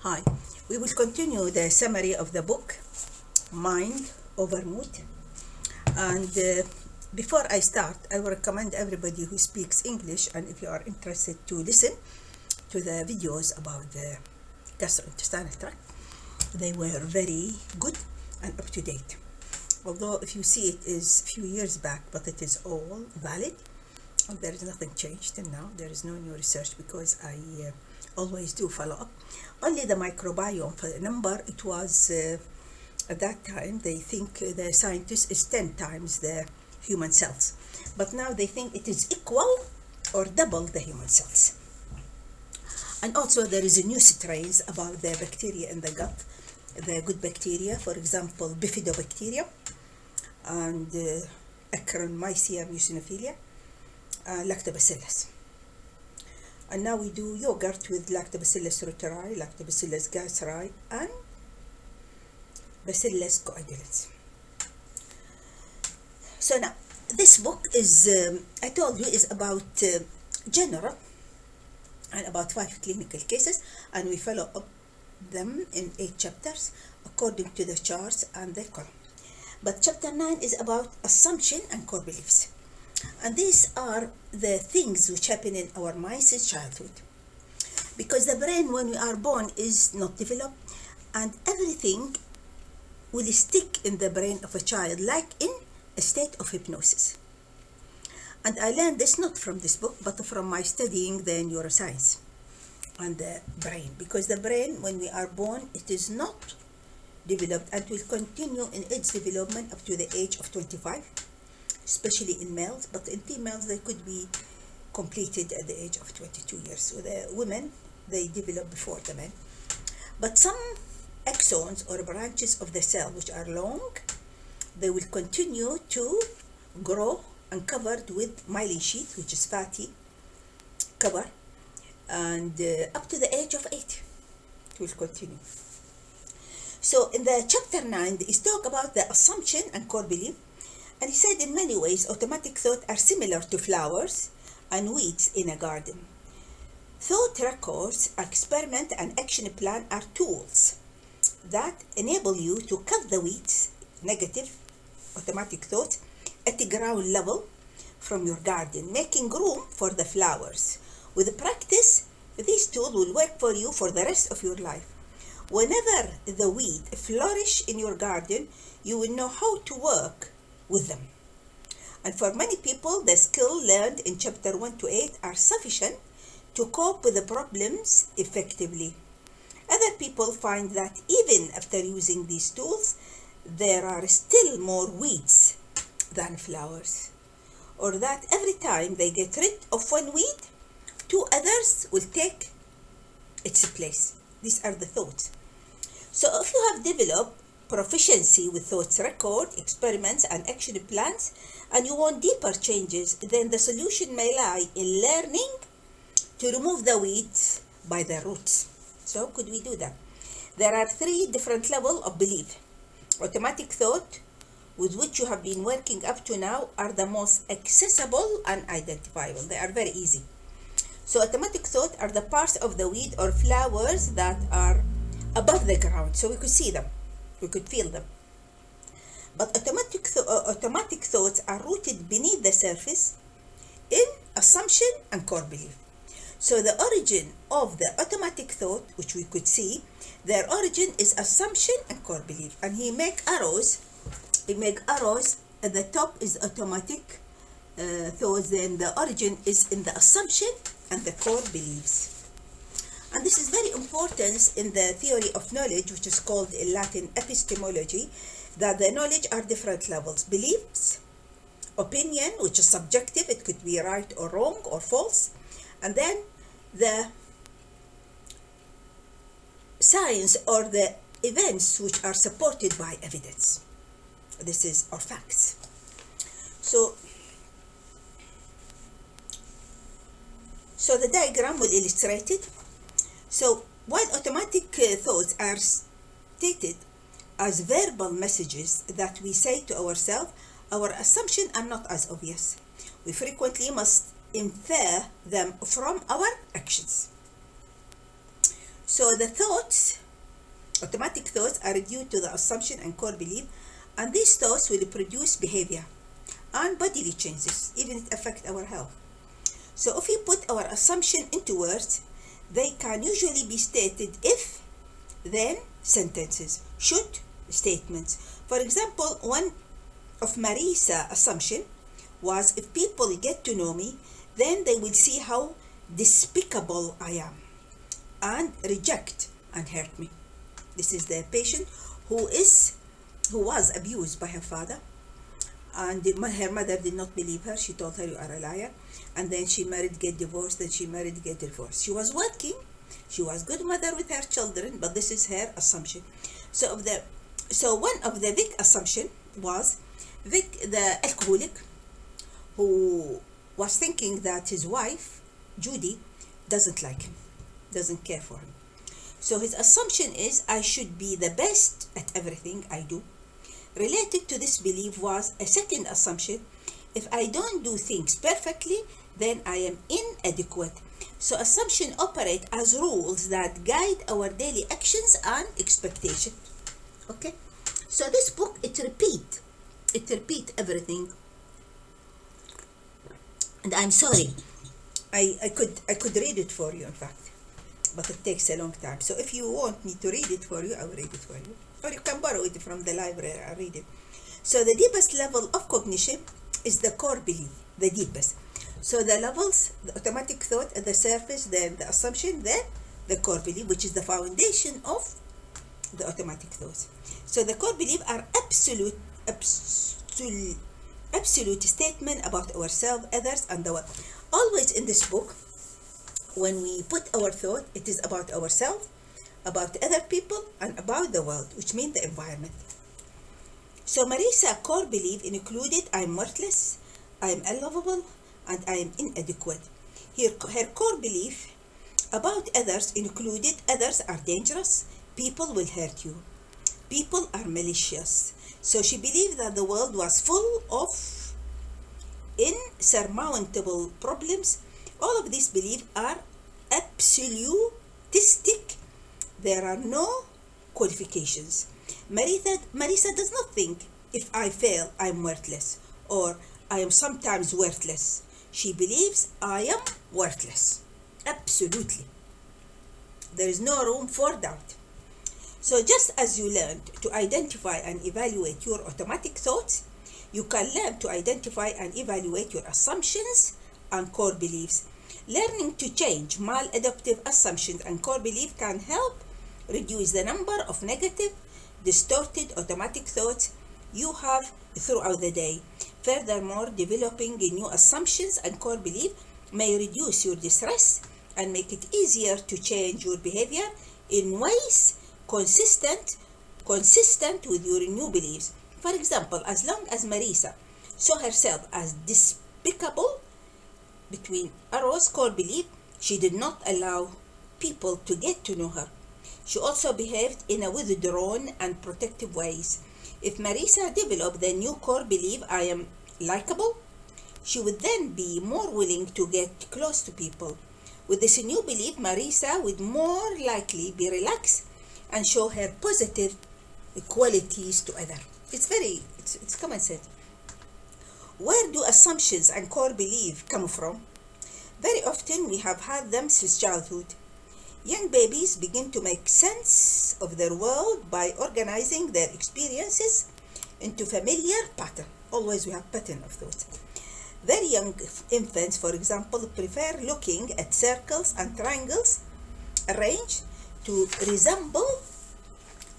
Hi, we will continue the summary of the book, Mind Over Mood. And before I start, I will recommend everybody who speaks English, and if you are interested to listen to the videos about the gastrointestinal tract, they were very good and up to date. Although if you see it is a few years back, but it is all valid. And there is nothing changed till now. There is no new research because I always do follow up. Only the microbiome for the number, it was at that time they think the scientists is 10 times the human cells, but now they think it is equal or double the human cells. And also there is a new strains about the bacteria in the gut, the good bacteria, for example bifidobacteria and Akronomycea mucinophilia, lactobacillus. And now we do yogurt with Lactobacillus reuteri, Lactobacillus gasseri, and Bacillus coagulans. So now, this book is, I told you, is about general and about 5 clinical cases, and we follow up them in 8 chapters according to the charts and the column. But chapter 9 is about assumption and core beliefs. And these are the things which happen in our minds in childhood. Because the brain, when we are born, is not developed, and everything will stick in the brain of a child, like in a state of hypnosis. And I learned this not from this book, but from my studying the neuroscience and the brain. Because the brain, when we are born, it is not developed and will continue in its development up to the age of 25. Especially in males, but in females they could be completed at the age of 22 years. So the women, they develop before the men. But some axons or branches of the cell which are long, they will continue to grow and covered with myelin sheath, which is fatty cover, and up to the age of 8 it will continue. So in the chapter 9 is talk about the assumption and core belief. And he said in many ways, automatic thoughts are similar to flowers and weeds in a garden. Thought records, experiment, and action plan are tools that enable you to cut the weeds, negative automatic thoughts, at the ground level from your garden, making room for the flowers. With practice, these tools will work for you for the rest of your life. Whenever the weed flourish in your garden, you will know how to work with them. And for many people, the skill learned in chapter 1 to 8 are sufficient to cope with the problems effectively. Other people find that even after using these tools, there are still more weeds than flowers, or that every time they get rid of one weed, 2 others will take its place. These are the thoughts. So if you have developed proficiency with thoughts record, experiments, and action plans, and you want deeper changes, then the solution may lie in learning to remove the weeds by the roots. So how could we do that? There are 3 different levels of belief. Automatic thought, with which you have been working up to now, are the most accessible and identifiable. They are very easy. So automatic thought are the parts of the weed or flowers that are above the ground, so we could see them. We could feel them. But automatic thoughts are rooted beneath the surface in assumption and core belief. So the origin of the automatic thought, which we could see, their origin is assumption and core belief. And he make arrows. At the top is automatic thoughts, then the origin is in the assumption and the core beliefs. And this is very important in the theory of knowledge, which is called in Latin epistemology, that the knowledge are different levels. Beliefs, opinion, which is subjective, it could be right or wrong or false, and then the science or the events which are supported by evidence. This is our facts. So the diagram will illustrate it. So while automatic thoughts are stated as verbal messages that we say to ourselves, our assumptions are not as obvious. We frequently must infer them from our actions. So the thoughts, automatic thoughts, are due to the assumption and core belief, and these thoughts will produce behavior and bodily changes, even it affect our health. So if we put our assumption into words, they can usually be stated if, then sentences, should statements. For example, one of Marisa's assumption was, if people get to know me, then they will see how despicable I am and reject and hurt me. This is the patient who was abused by her father, and her mother did not believe her. She told her, you are a liar. And then she married, get divorced, then she married, get divorced. She was working, she was good mother with her children, but this is her assumption. So one of the big assumption was Vic, the alcoholic, who was thinking that his wife, Judy, doesn't like him, doesn't care for him. So his assumption is, I should be the best at everything I do. Related to this belief was a second assumption, if I don't do things perfectly, then I am inadequate. So assumptions operate as rules that guide our daily actions and expectations. Okay? So this book, it repeat everything. And I'm sorry, I could read it for you, in fact, but it takes a long time. So if you want me to read it for you, I will read it for you. Or you can borrow it from the library and read it. So the deepest level of cognition is the core belief, the deepest. So the levels, the automatic thought at the surface, then the assumption, then the core belief, which is the foundation of the automatic thoughts. So the core belief are absolute statement about ourselves, others, and the world. Always in this book, when we put our thought, it is about ourselves, about other people, and about the world, which means the environment. So Marisa's core belief included, I am worthless, I am unlovable, and I am inadequate. Her core belief about others included, others are dangerous, people will hurt you, people are malicious. So she believed that the world was full of insurmountable problems. All of these beliefs are absolutistic. There are no qualifications. Marisa does not think, if I fail, I'm worthless, or I am sometimes worthless. She believes I am worthless. Absolutely. There is no room for doubt. So just as you learned to identify and evaluate your automatic thoughts, you can learn to identify and evaluate your assumptions and core beliefs. Learning to change maladaptive assumptions and core beliefs can help reduce the number of negative, distorted automatic thoughts you have throughout the day. Furthermore, developing new assumptions and core beliefs may reduce your distress and make it easier to change your behavior in ways consistent with your new beliefs. For example, as long as Marisa saw herself as despicable, between arrows core belief, she did not allow people to get to know her. She also behaved in a withdrawn and protective ways. If Marisa developed the new core belief, I am likable, she would then be more willing to get close to people. With this new belief, Marisa would more likely be relaxed and show her positive qualities to others. It's common sense. Where do assumptions and core belief come from? Very often we have had them since childhood. Young babies begin to make sense of their world by organizing their experiences into familiar pattern. Always we have pattern of thought. Very young infants, for example, prefer looking at circles and triangles arranged to resemble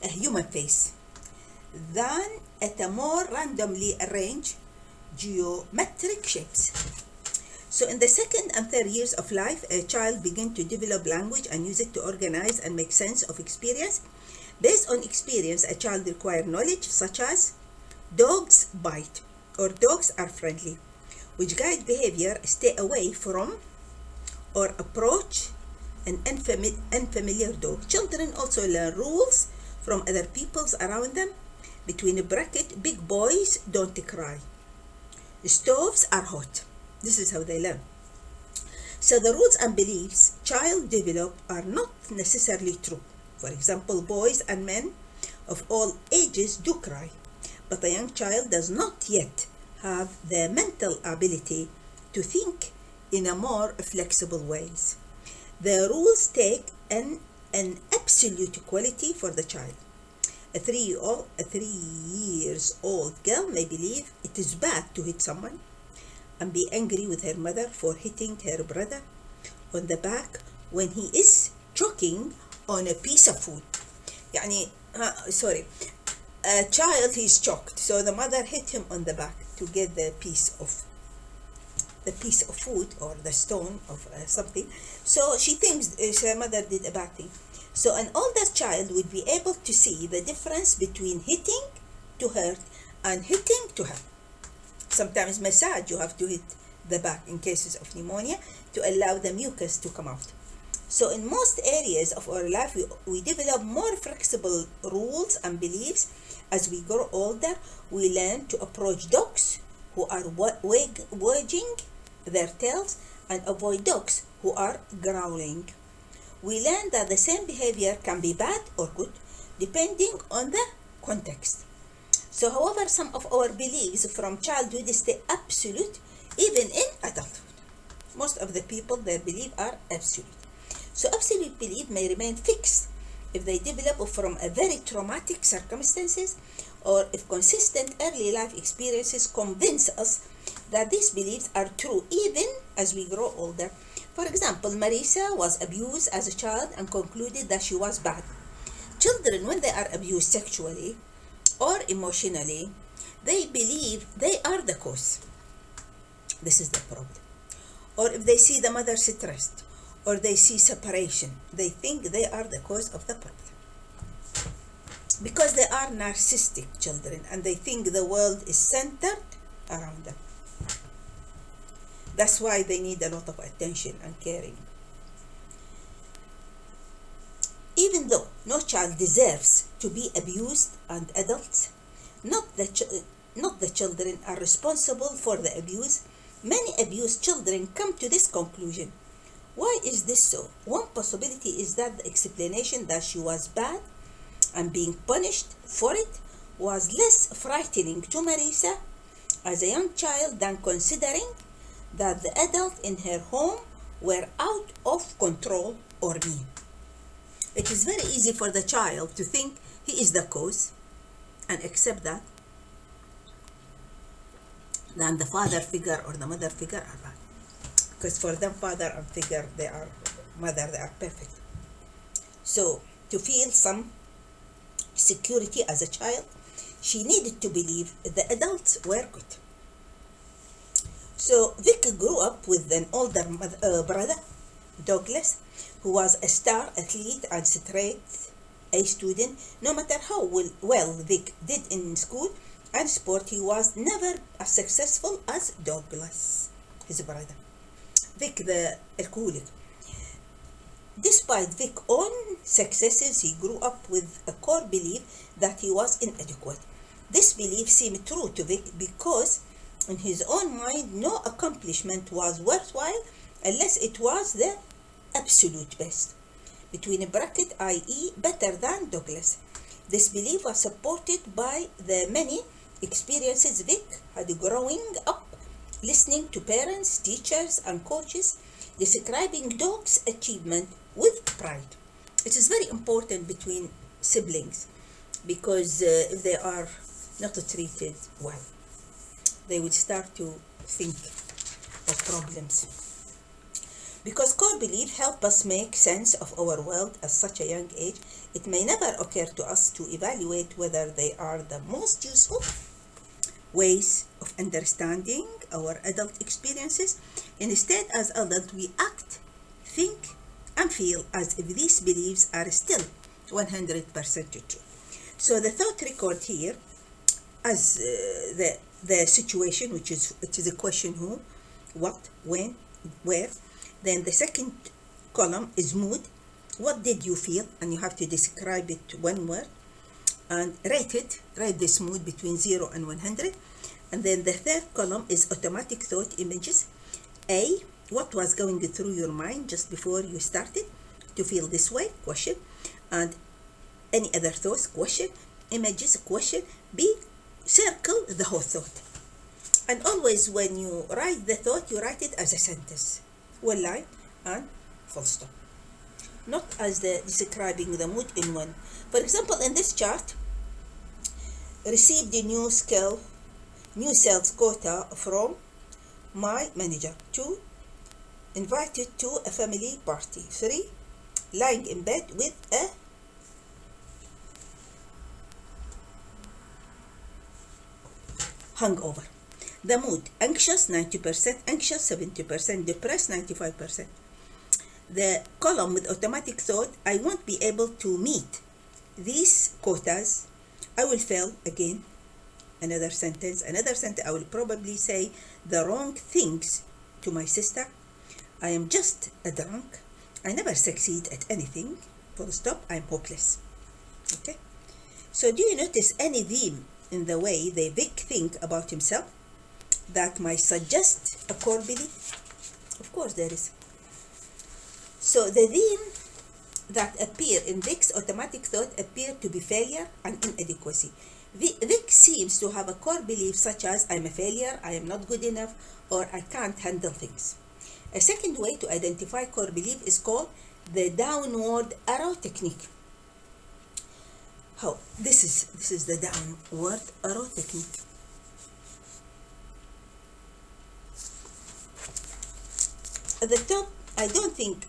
a human face than at a more randomly arranged geometric shapes. So in the second and third years of life, a child begins to develop language and use it to organize and make sense of experience. Based on experience, a child requires knowledge such as dogs bite or dogs are friendly, which guide behavior, stay away from or approach an unfamiliar dog. Children also learn rules from other peoples around them. Between a bracket, big boys don't cry. Stoves are hot. This is how they learn. So the rules and beliefs child develop are not necessarily true. For example, boys and men of all ages do cry, but a young child does not yet have the mental ability to think in a more flexible ways. The rules take an absolute quality for the child. A 3 years old girl may believe it is bad to hit someone and be angry with her mother for hitting her brother on the back when he is choking on a piece of food. يعني sorry, a child is choked, so the mother hit him on the back to get the piece of food or the stone of something. So she thinks her mother did a bad thing. So an older child would be able to see the difference between hitting to hurt and hitting to hurt. Sometimes massage, you have to hit the back in cases of pneumonia to allow the mucus to come out. So in most areas of our life, we develop more flexible rules and beliefs. As we grow older, we learn to approach dogs who are wagging their tails and avoid dogs who are growling. We learn that the same behavior can be bad or good depending on the context. So however, some of our beliefs from childhood stay absolute even in adulthood. Most of the people, their beliefs are absolute. So absolute belief may remain fixed if they develop from a very traumatic circumstances, or if consistent early life experiences convince us that these beliefs are true even as we grow older. For example, Marisa was abused as a child and concluded that she was bad. Children, when they are abused sexually or emotionally, they believe they are the cause. This is the problem. Or if they see the mother stressed, or they see separation, they think they are the cause of the problem. Because they are narcissistic children and they think the world is centered around them. That's why they need a lot of attention and caring. Even though no child deserves to be abused, and adults, not the children, are responsible for the abuse, many abused children come to this conclusion. Why is this so? One possibility is that the explanation that she was bad and being punished for it was less frightening to Marisa as a young child than considering that the adults in her home were out of control or mean. It is very easy for the child to think he is the cause and accept that, than the father figure or the mother figure are bad. Because for them, father and figure, they are perfect. So to feel some security as a child, she needed to believe the adults were good. So Vic grew up with an older brother, Douglas, who was a star athlete and straight A student. No matter how well Vic did in school and sport, he was never as successful as Douglas, his brother. Vic, the alcoholic. Despite Vic's own successes, he grew up with a core belief that he was inadequate. This belief seemed true to Vic because in his own mind, no accomplishment was worthwhile unless it was the absolute best. Between a bracket, i.e. better than Douglas. This belief was supported by the many experiences Vic had growing up, listening to parents, teachers, and coaches describing Doug's achievement with pride. It is very important between siblings because if they are not treated well, they will start to think of problems. Because core belief help us make sense of our world at such a young age, it may never occur to us to evaluate whether they are the most useful ways of understanding our adult experiences. Instead, as adults, we act, think, and feel as if these beliefs are still 100% true. So the thought record here as the situation, which is a question: who, what, when, where. Then the second column is mood. What did you feel? And you have to describe it one word and rate this mood between 0 and 100. And then the third column is automatic thought images. A, what was going through your mind just before you started to feel this way? Question. And any other thoughts? Question. Images? Question. B. Circle the whole thought. And always when you write the thought, you write it as a sentence. One line and full stop. Not as the describing the mood in one. For example, in this chart, received a new sales quota from my manager. 2. Invited to a family party. 3. Lying in bed with a hangover. The mood, anxious 90%, anxious 70%, depressed 95%. The column with automatic thought, I won't be able to meet these quotas. I will fail again. Another sentence. I will probably say the wrong things to my sister. I am just a drunk. I never succeed at anything. Full stop. I'm hopeless. Okay. So do you notice any theme in the way the Vic think about himself that might suggest a core belief? Of course there is. So the theme that appear in Vic's automatic thought appear to be failure and inadequacy. Vic seems to have a core belief such as I'm a failure, I am not good enough, or I can't handle things. A second way to identify core belief is called the downward arrow technique. How? This is the downward arrow technique. At the top, I don't think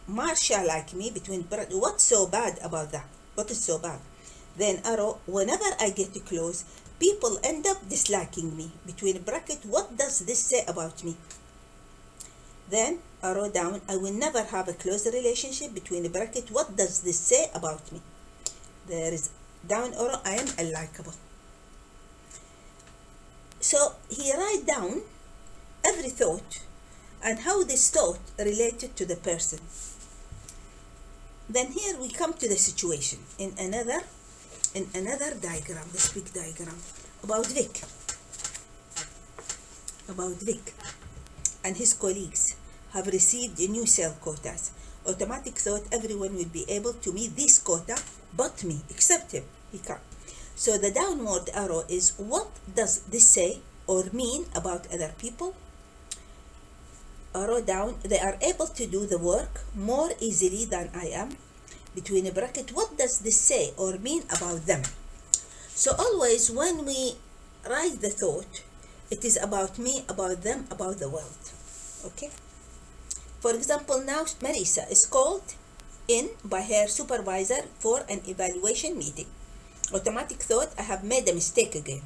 Marsha like me between what's so bad about that? What is so bad? Then arrow, whenever I get close, people end up disliking me. Between bracket, what does this say about me? Then arrow down, I will never have a close relationship. Between bracket, what does this say about me? There is down arrow, I am unlikable. So he write down every thought and how this thought related to the person. Then here we come to the situation in another diagram, this big diagram about Vic and his colleagues have received a new sale quotas. Automatic thought, everyone will be able to meet this quota but me, except him. He can't. So the downward arrow is, what does this say or mean about other people? Arrow down, they are able to do the work more easily than I am. Between a bracket, what does this say or mean about them? So always when we write the thought, it is about me, about them, about the world. Okay? For example, now Marisa is called in by her supervisor for an evaluation meeting. Automatic thought, I have made a mistake again.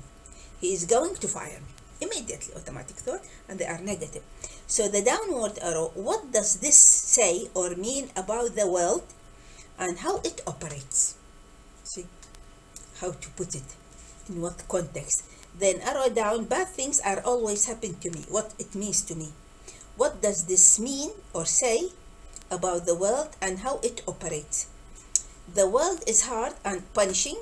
He is going to fire me. Immediately, automatic thought, and they are negative. So the downward arrow, what does this say or mean about the world and how it operates? See how to put it, in what context. Then arrow down, bad things are always happening to me. What it means to me. What does this mean or say about the world and how it operates? The world is hard and punishing.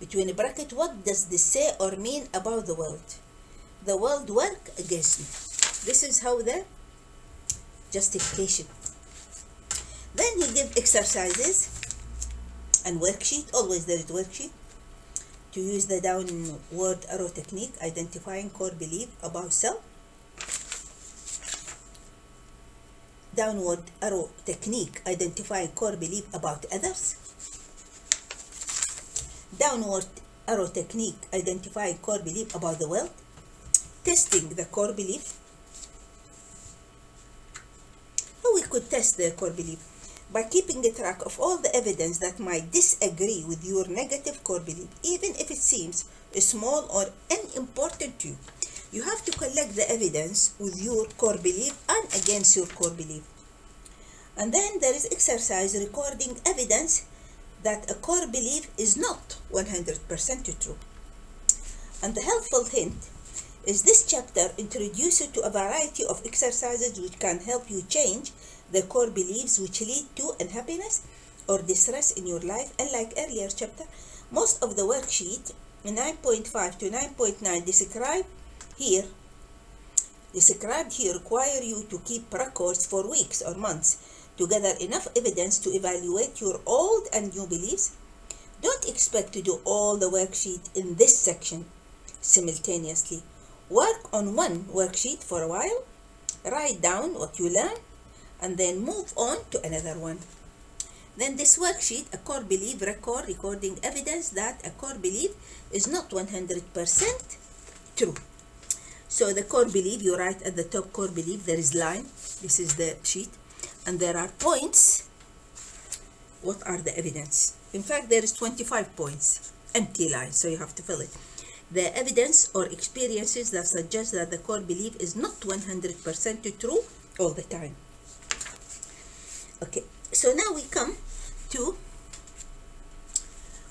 Between a bracket, what does this say or mean about the world? The world work against me. This is how the justification. Then he gives exercises and worksheet. Always there is worksheet to use the downward arrow technique, identifying core belief about self. Downward arrow technique, identifying core belief about others. Downward arrow technique, identifying core belief about the world. Testing the core belief. How we could test the core belief? By keeping a track of all the evidence that might disagree with your negative core belief, even if it seems small or unimportant to you. You have to collect the evidence with your core belief and against your core belief. And then there is exercise recording evidence that a core belief is not 100% true. And the helpful hint is this chapter introduces you to a variety of exercises which can help you change the core beliefs which lead to unhappiness or distress in your life. Unlike earlier chapter, most of the worksheet 9.5 to 9.9 describe here Described here require you to keep records for weeks or months to gather enough evidence to evaluate your old and new beliefs. Don't expect to do all the worksheet in this section simultaneously. Work on one worksheet for a while, write down what you learned, and then move on to another one. Then this worksheet, a core belief record, recording evidence that a core belief is not 100% true. So the core belief, you write at the top core belief, there is line, this is the sheet, and there are points. What are the evidence? In fact, there is 25 points, empty line, so you have to fill it. The evidence or experiences that suggest that the core belief is not 100% true all the time. Okay, so now we come to,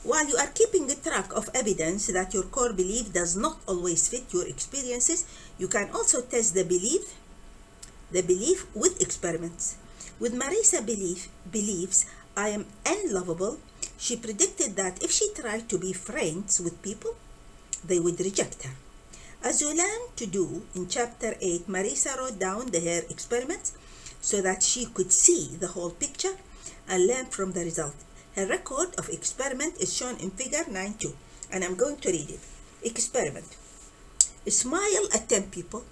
while you are keeping a track of evidence that your core belief does not always fit your experiences, you can also test the belief with experiments. With Marisa believes I am unlovable, she predicted that if she tried to be friends with people, they would reject her. As you learn to do in chapter 8, Marisa wrote down her experiments so that she could see the whole picture and learn from the result. Her record of experiment is shown in figure 9.2, and I'm going to read it. Experiment. Smile at 10 people,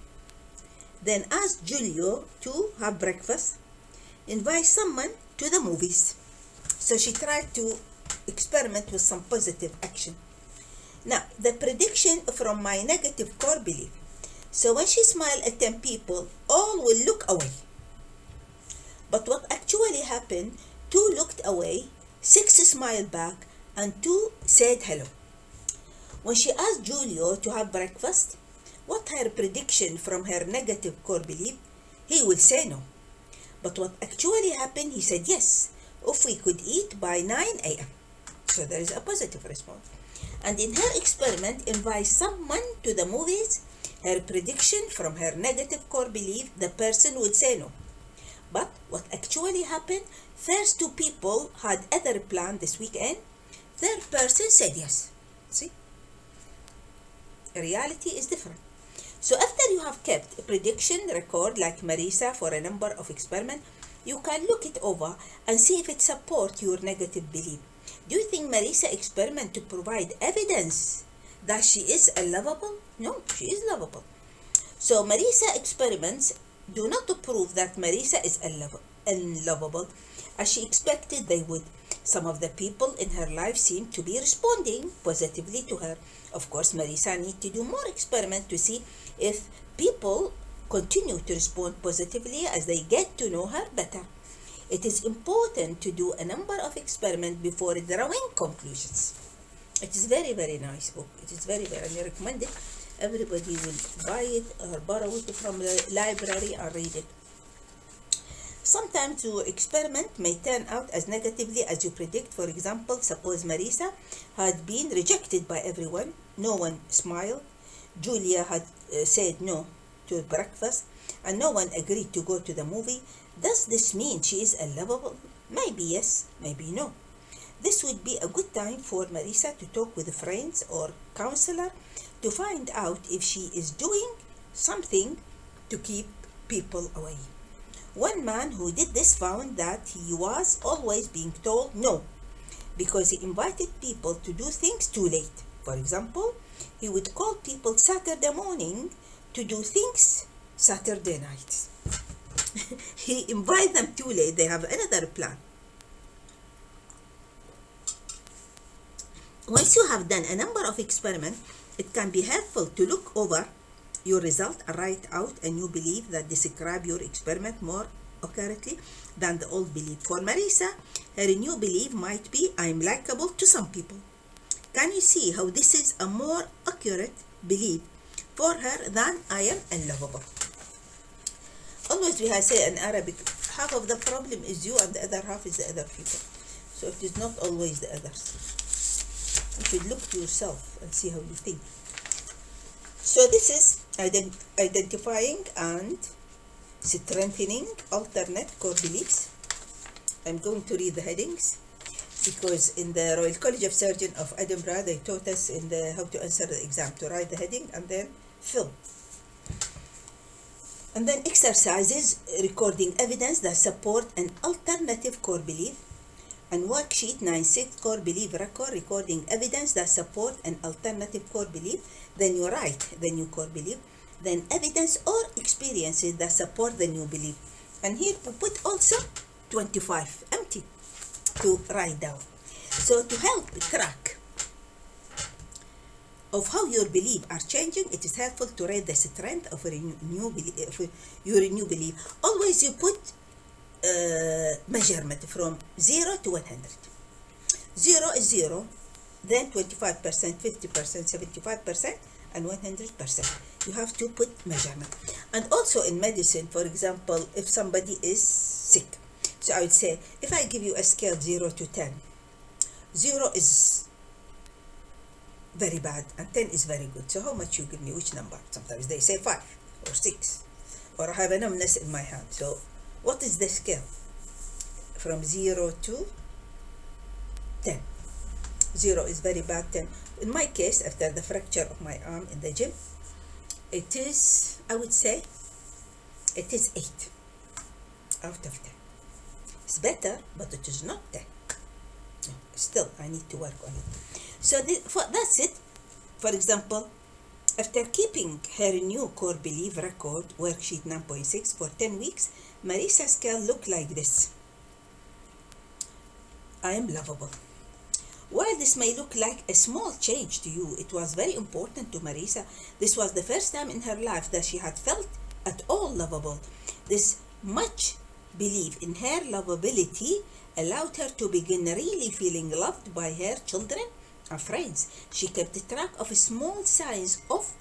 then ask Julio to have breakfast, invite someone to the movies. So she tried to experiment with some positive action. Now, the prediction from my negative core belief. So when she smiled at 10 people, all will look away. But what actually happened, 2 looked away, 6 smiled back, and 2 said hello. When she asked Julio to have breakfast, what her prediction from her negative core belief? He will say no. But what actually happened, he said yes, if we could eat by 9 a.m. So there is a positive response. And in her experiment, invite someone to the movies, her prediction from her negative core belief, the person would say no. But what actually happened, first 2 people had other plan this weekend, third person said yes. See? Reality is different. So after you have kept a prediction record like Marisa for a number of experiments, you can look it over and see if it supports your negative belief. Do you think Marisa experiment to provide evidence that she is unlovable? No, she is lovable. So Marisa experiments do not prove that Marisa is unlovable as she expected they would. Some of the people in her life seem to be responding positively to her. Of course, Marisa needs to do more experiments to see if people continue to respond positively as they get to know her better. It is important to do a number of experiments before drawing conclusions. It is very, very nice book. It is very, very recommended. Everybody will buy it or borrow it from the library and read it. Sometimes your experiment may turn out as negatively as you predict. For example, suppose Marisa had been rejected by everyone. No one smiled. Julia had said no to breakfast, and no one agreed to go to the movie. Does this mean she is unlovable? Maybe yes, maybe no. This would be a good time for Marisa to talk with friends or counselor to find out if she is doing something to keep people away. One man who did this found that he was always being told no because he invited people to do things too late. For example, he would call people Saturday morning to do things Saturday night. He invited them too late, they have another plan. Once you have done a number of experiments, it can be helpful to look over your result and write out a new belief that describe your experiment more accurately than the old belief. For Marisa, her new belief might be I am likable to some people. Can you see how this is a more accurate belief for her than I am unlovable? Always we have say in Arabic, half of the problem is you and the other half is the other people. So it is not always the others. You should look to yourself and see how you think. So this is identifying and strengthening alternate core beliefs. I'm going to read the headings because in the Royal College of Surgeons of Edinburgh, they taught us in the how to answer the exam to write the heading and then fill. And then exercises, recording evidence that support an alternative core belief. And worksheet 9.6, core belief record, recording evidence that support an alternative core belief. Then you write the new core belief. Then evidence or experiences that support the new belief. And here we put also 25 empty to write down. So to help track of how your beliefs are changing, it is helpful to rate the strength of your new belief. Always you put measurement from 0 to 100. 0 is 0, then 25%, 50%, 75%, and 100%. You have to put measurement. And also in medicine, for example, if somebody is sick, so I would say, if I give you a scale 0 to 10, 0 is very bad and 10 is very good. So how much you give me, which number? Sometimes they say 5 or 6, or I have a numbness in my hand. So what is the scale? From 0 to 10. 0 is very bad, 10. In my case, after the fracture of my arm in the gym, it is, I would say, it is 8 out of 10. It's better, but it is not 10. No, still, I need to work on it. So that's it. For example, after keeping her new core belief record, worksheet 9.6, for 10 weeks, Marisa's scale looked like this. I am lovable. While this may look like a small change to you, it was very important to Marisa. This was the first time in her life that she had felt at all lovable. This much belief in her lovability allowed her to begin really feeling loved by her children and friends. She kept track of small signs of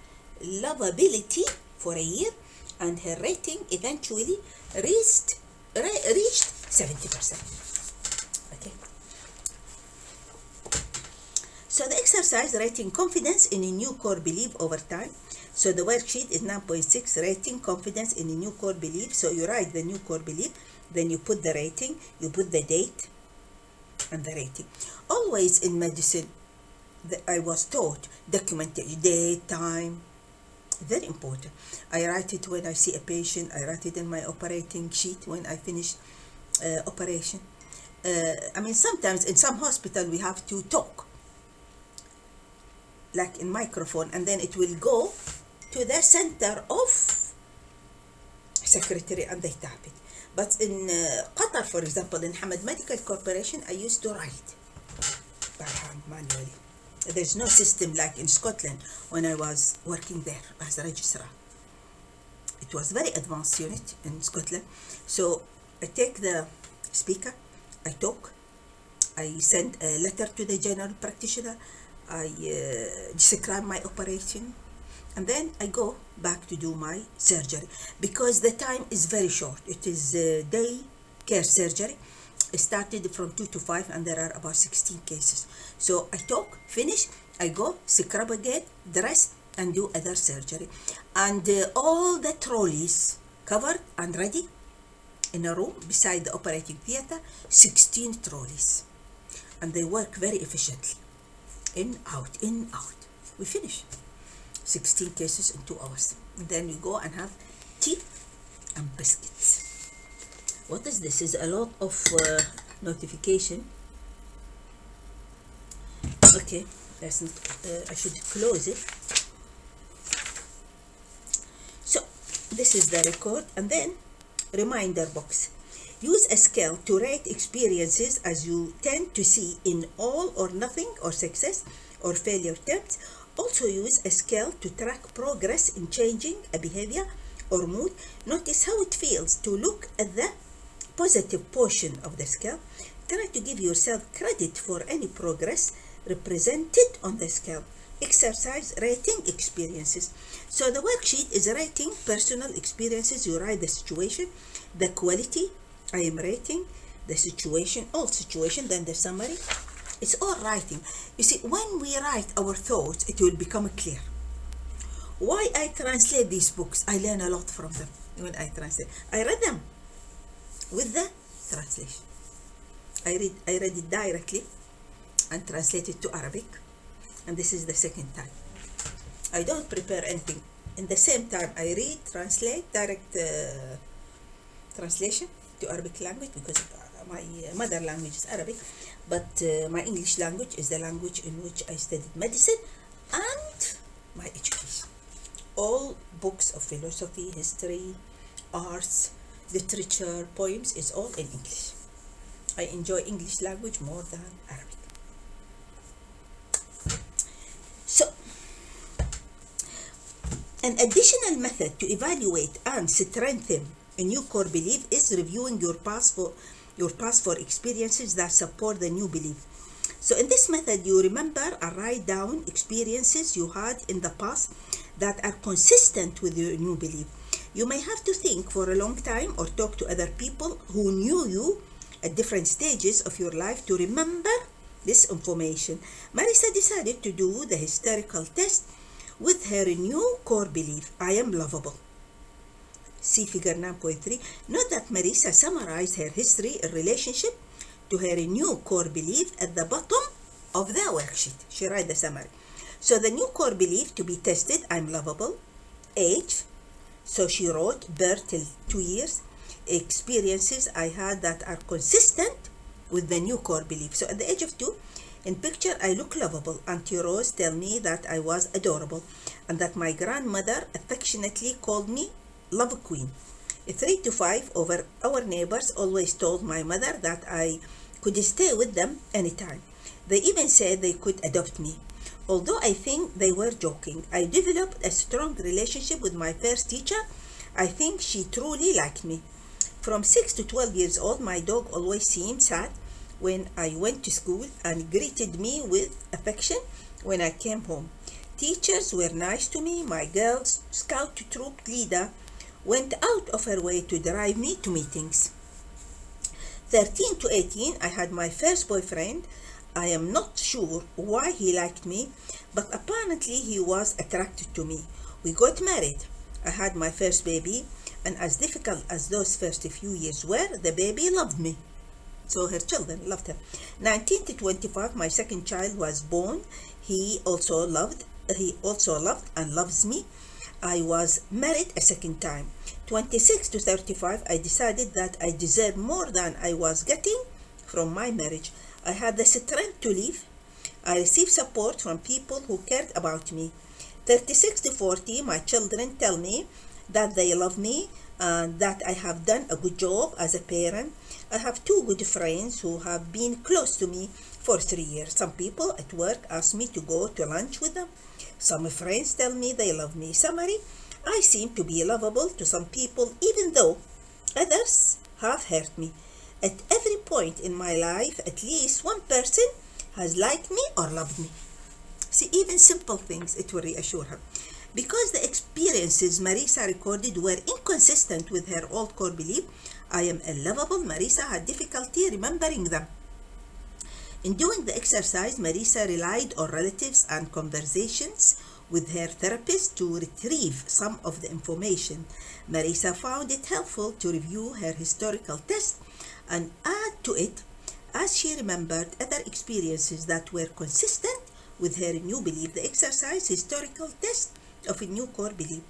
lovability for a year, and her rating eventually reached 70%. Okay. So the exercise, rating confidence in a new core belief over time. So the worksheet is 9.6, rating confidence in a new core belief. So you write the new core belief, then you put the rating, you put the date and the rating. Always in medicine, I was taught documentation, date, time, very important. I write it when I see a patient. I write it in my operating sheet when I finish operation. I mean, sometimes in some hospital we have to talk, like in microphone, and then it will go to the center of secretary and they tap it. But in Qatar, for example, in Hamad Medical Corporation, I used to write by hand manually. There's no system like in Scotland when I was working there as a registrar. It was very advanced unit in Scotland. So I take the speaker, I talk, I send a letter to the general practitioner, I describe my operation, and then I go back to do my surgery because the time is very short. It is day care surgery. It started from 2 to 5 and there are about 16 cases. So I talk, finish, I go, scrub again, dress, and do other surgery. And all the trolleys covered and ready in a room beside the operating theater, 16 trolleys. And they work very efficiently. In, out, in, out. We finish 16 cases in 2 hours. And then we go and have tea and biscuits. What is this? Is a lot of notification. Okay, that's not, I should close it. So this is the record, and then reminder box. Use a scale to rate experiences as you tend to see in all or nothing or success or failure terms. Also use a scale to track progress in changing a behavior or mood. Notice how it feels to look at the positive portion of the scale. Try to give yourself credit for any progress represented on the scale. Exercise rating experiences. So the worksheet is rating personal experiences. You write the situation, the quality. I am rating the situation, all situation, then the summary. It's all writing. You see, when we write our thoughts, it will become clear. Why I translate these books? I learn a lot from them when I translate. I read them with the translation. I read it directly and translate it to Arabic, and this is the second time. I don't prepare anything In the same time, I read, translate, direct translation to Arabic language, because my mother language is Arabic, but my English language is the language in which I studied medicine and my education. All books of philosophy, history, arts, literature, poems is all in English. I enjoy English language more than Arabic. So, an additional method to evaluate and strengthen a new core belief is reviewing your past for experiences that support the new belief. So in this method, you remember and write down experiences you had in the past that are consistent with your new belief. You may have to think for a long time or talk to other people who knew you at different stages of your life to remember this information. Marisa decided to do the historical test with her new core belief: I am lovable. See figure 9.3. Note that Marisa summarized her history in relationship to her new core belief at the bottom of the worksheet. She wrote the summary. So the new core belief to be tested: I'm lovable. Age. So she wrote birth till 2 years. Experiences I had that are consistent with the new core belief. So at the age of 2, in picture, I look lovable. Auntie Rose tell me that I was adorable and that my grandmother affectionately called me Love Queen. 3 to 5, over our neighbors always told my mother that I could stay with them anytime. They even said they could adopt me. Although I think they were joking, I developed a strong relationship with my first teacher. I think she truly liked me. From 6 to 12 years old, my dog always seemed sad when I went to school and greeted me with affection when I came home. Teachers were nice to me. My Girl Scout troop leader went out of her way to drive me to meetings. 13 to 18, I had my first boyfriend. I am not sure why he liked me, but apparently he was attracted to me. We got married. I had my first baby, and as difficult as those first few years were, the baby loved me. So her children loved her. 19 to 25, my second child was born. He also loved and loves me. I was married a second time. 26 to 35, I decided that I deserved more than I was getting from my marriage. I had the strength to leave. I received support from people who cared about me. 36 to 40, my children tell me that they love me and that I have done a good job as a parent. I have 2 good friends who have been close to me for 3 years. Some people at work ask me to go to lunch with them. Some friends tell me they love me. Summary: I seem to be lovable to some people, even though others have hurt me. At every point in my life, at least one person has liked me or loved me. See, even simple things, it will reassure her. Because the experiences Marisa recorded were inconsistent with her old core belief, I am unlovable, Marisa had difficulty remembering them. In doing the exercise, Marisa relied on relatives and conversations with her therapist to retrieve some of the information. Marisa found it helpful to review her historical test and add to it as she remembered other experiences that were consistent with her new belief. The exercise historical test of a new core belief.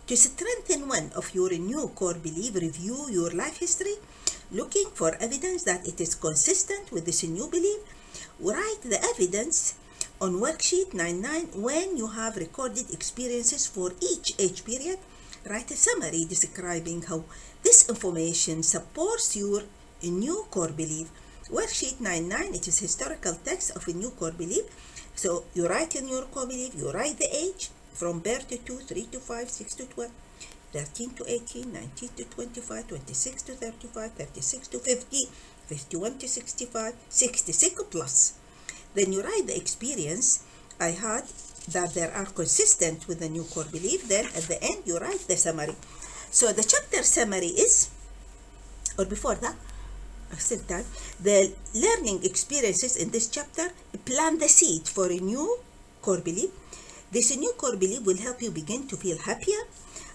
To strengthen one of your new core belief, review your life history, looking for evidence that it is consistent with this new belief. Write the evidence on worksheet 9.9. When you have recorded experiences for each age period, write a summary describing how this information supports your new core belief. Worksheet 9.9, it is historical text of a new core belief. So you write in your core belief, you write the age from birth to 2, 3 to 5, 6 to 12, 13 to 18, 19 to 25, 26 to 35, 36 to 50, 51 to 65, 66 plus. Then you write the experience I had that there are consistent with the new core belief. Then at the end you write the summary. So the chapter summary is, or before that, still time, the learning experiences in this chapter plant the seed for a new core belief. This new core belief will help you begin to feel happier,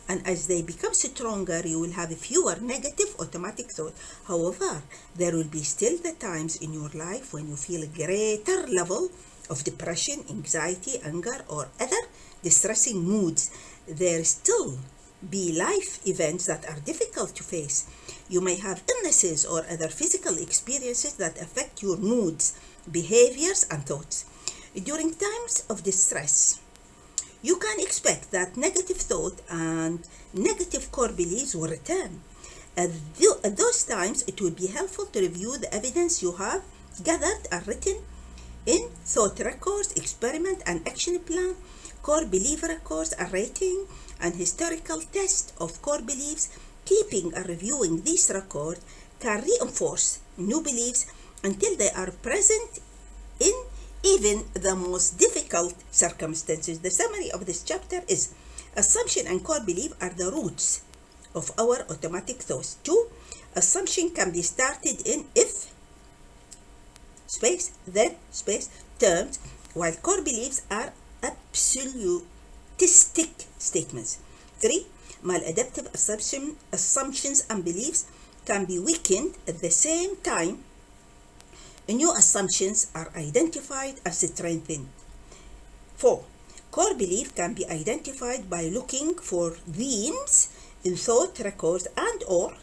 and as they become stronger, you will have fewer negative automatic thoughts. However, there will be still the times in your life when you feel a greater level of depression, anxiety, anger, or other distressing moods there still be life events that are difficult to face. You may have illnesses or other physical experiences that affect your moods, behaviors, and thoughts. During times of distress, you can expect that negative thought and negative core beliefs will return. At those times, it will be helpful to review the evidence you have gathered and written in thought records, experiment and action plan, core belief records, a rating, and historical test of core beliefs. Keeping and reviewing these records can reinforce new beliefs until they are present in even the most difficult circumstances. The summary of this chapter is: assumption and core belief are the roots of our automatic thoughts. 2. Assumption can be started in if, space, then, space, terms, while core beliefs are absolutistic statements. 3. Maladaptive assumptions and beliefs can be weakened at the same time. New assumptions are identified as strengthened. 4. Core belief can be identified by looking for themes in thought records and /or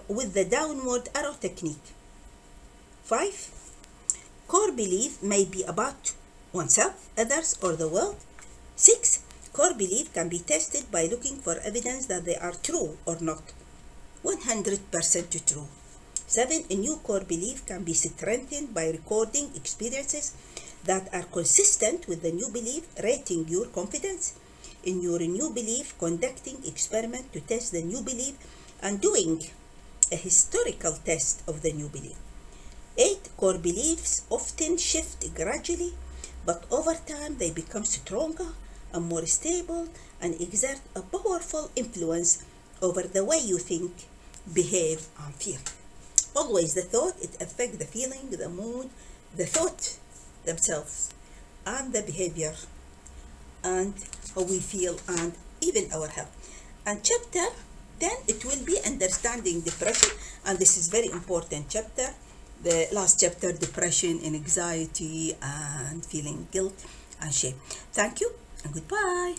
with the downward arrow technique. 5. Core belief may be about oneself, others, or the world. 6. Core belief can be tested by looking for evidence that they are true or not 100% true. 7. A new core belief can be strengthened by recording experiences that are consistent with the new belief, rating your confidence in your new belief, conducting experiment to test the new belief, and doing a historical test of the new belief. 8. Core beliefs often shift gradually, but over time they become stronger and more stable and exert a powerful influence over the way you think, behave, and feel. Always the thought, it affects the feeling, the mood, the thought themselves, and the behavior, and how we feel, and even our health. And chapter 10, it will be understanding depression, and this is very important chapter. The last chapter, depression and anxiety and feeling guilt and shame. Thank you and goodbye.